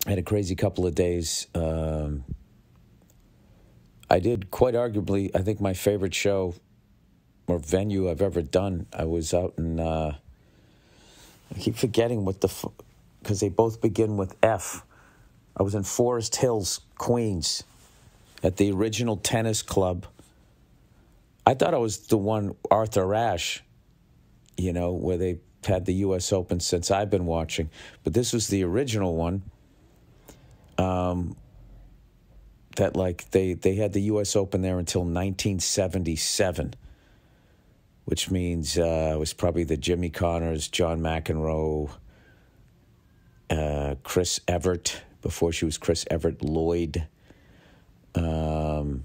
I had a crazy couple of days. I did quite arguably, I think, my favorite show or venue I've ever done. I was out in, I keep forgetting what because they both begin with F. I was in Forest Hills, Queens, at the original tennis club. I thought I was the one, Arthur Ashe, where they had the U.S. Open since I've been watching. But this was the original one. That they had the U.S. Open there until 1977, which means it was probably the Jimmy Connors, John McEnroe, Chris Evert, before she was Chris Evert, Lloyd, all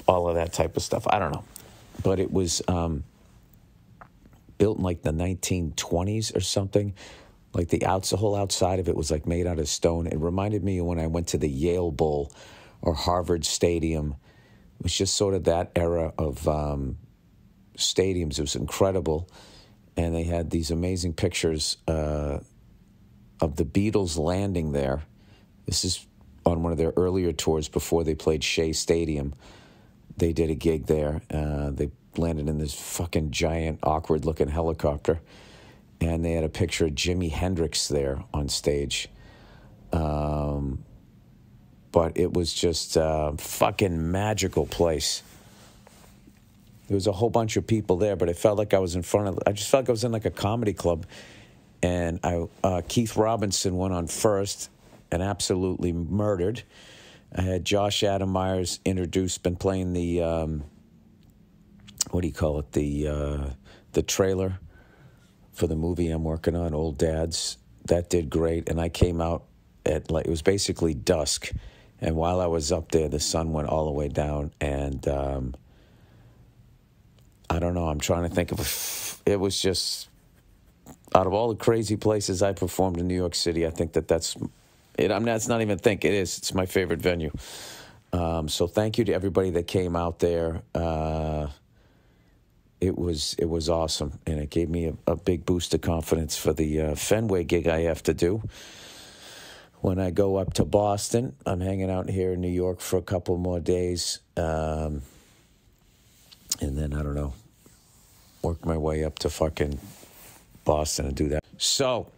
of that type of stuff. I don't know. But it was built in like the 1920s or something. Like the whole outside of it was like made out of stone. It reminded me of when I went to the Yale Bowl or Harvard Stadium. It was just sort of that era of stadiums. It was incredible. And they had these amazing pictures of the Beatles landing there. This is on one of their earlier tours before they played Shea Stadium. They did a gig there. They landed in this fucking giant, awkward-looking helicopter. And they had a picture of Jimi Hendrix there on stage. But it was just a fucking magical place. There was a whole bunch of people there, but it felt like I was I just felt like I was in like a comedy club. And Keith Robinson went on first and absolutely murdered. I had Josh Adam Myers been playing the, what do you call it, the trailer for the movie I'm working on, Old Dads. That did great. And I came out at it was basically dusk. And while I was up there, the sun went all the way down. And I don't know, I'm trying to think of, it was just, out of all the crazy places I performed in New York City, I think that's it. It's not even think, it is. It's my favorite venue. So thank you to everybody that came out there. It was awesome, and it gave me a big boost of confidence for the Fenway gig I have to do. When I go up to Boston, I'm hanging out here in New York for a couple more days, and then, I don't know, work my way up to fucking Boston and do that. So,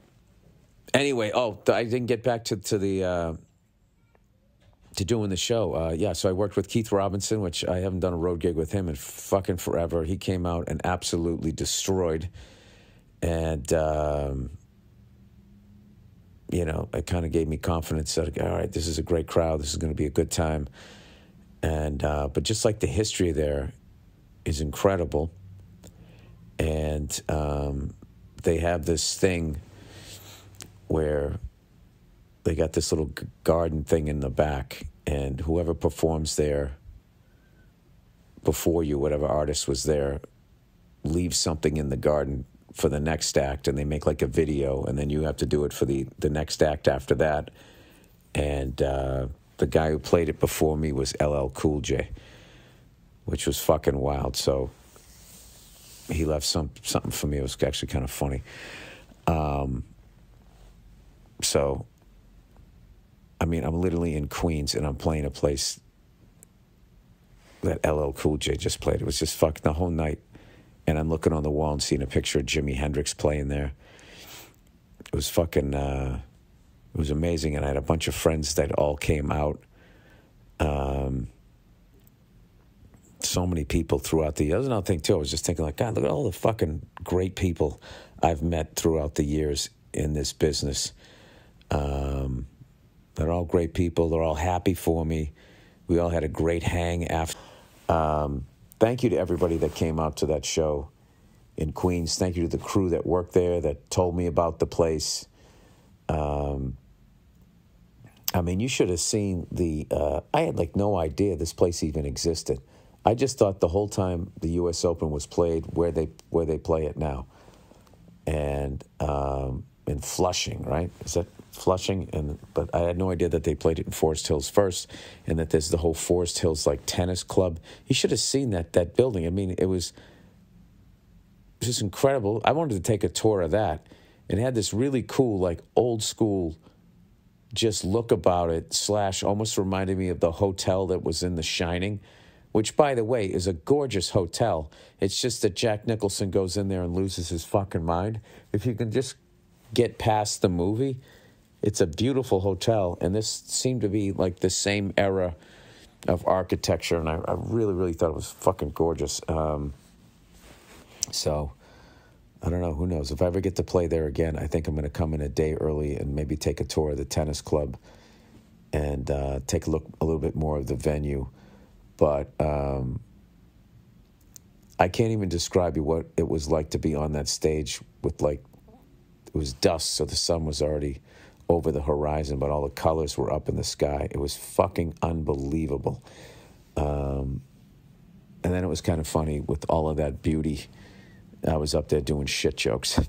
anyway, I didn't get back to doing the show. So I worked with Keith Robinson, which I haven't done a road gig with him in fucking forever. He came out and absolutely destroyed. And, it kind of gave me confidence that, all right, this is a great crowd. This is going to be a good time. And, but just like the history there is incredible. And they have this thing where they got this little garden thing in the back, and whoever performs there before you, whatever artist was there, leaves something in the garden for the next act, and they make like a video, and then you have to do it for the next act after that. And the guy who played it before me was LL Cool J, which was fucking wild. So he left something for me. It was actually kind of funny. So, I mean, I'm literally in Queens, and I'm playing a place that LL Cool J just played. It was just fucking the whole night. And I'm looking on the wall and seeing a picture of Jimi Hendrix playing there. It was fucking, it was amazing. And I had a bunch of friends that all came out. So many people throughout the years. That was another thing, too. I was just thinking, like, God, look at all the fucking great people I've met throughout the years in this business. They're all great people. They're all happy for me. We all had a great hang after. Thank you to everybody that came out to that show in Queens. Thank you to the crew that worked there, that told me about the place. I mean, you should have seen I had like no idea this place even existed. I just thought the whole time the U.S. Open was played where they play it now. And in Flushing, right? Is that Flushing? But I had no idea that they played it in Forest Hills first, and that there's the whole Forest Hills like tennis club. You should have seen that building. I mean, it was just incredible. I wanted to take a tour of that, and it had this really cool, like old school, just look about it, / almost reminded me of the hotel that was in The Shining, which, by the way, is a gorgeous hotel. It's just that Jack Nicholson goes in there and loses his fucking mind. If you can just get past the movie, it's a beautiful hotel, and this seemed to be like the same era of architecture, and I really, really thought it was fucking gorgeous. So, I don't know, who knows? If I ever get to play there again, I think I'm going to come in a day early and maybe take a tour of the tennis club and take a look a little bit more of the venue. But I can't even describe you what it was like to be on that stage with, like, it was dusk, so the sun was already over the horizon, but all the colors were up in the sky. It was fucking unbelievable. And then it was kind of funny with all of that beauty. I was up there doing shit jokes.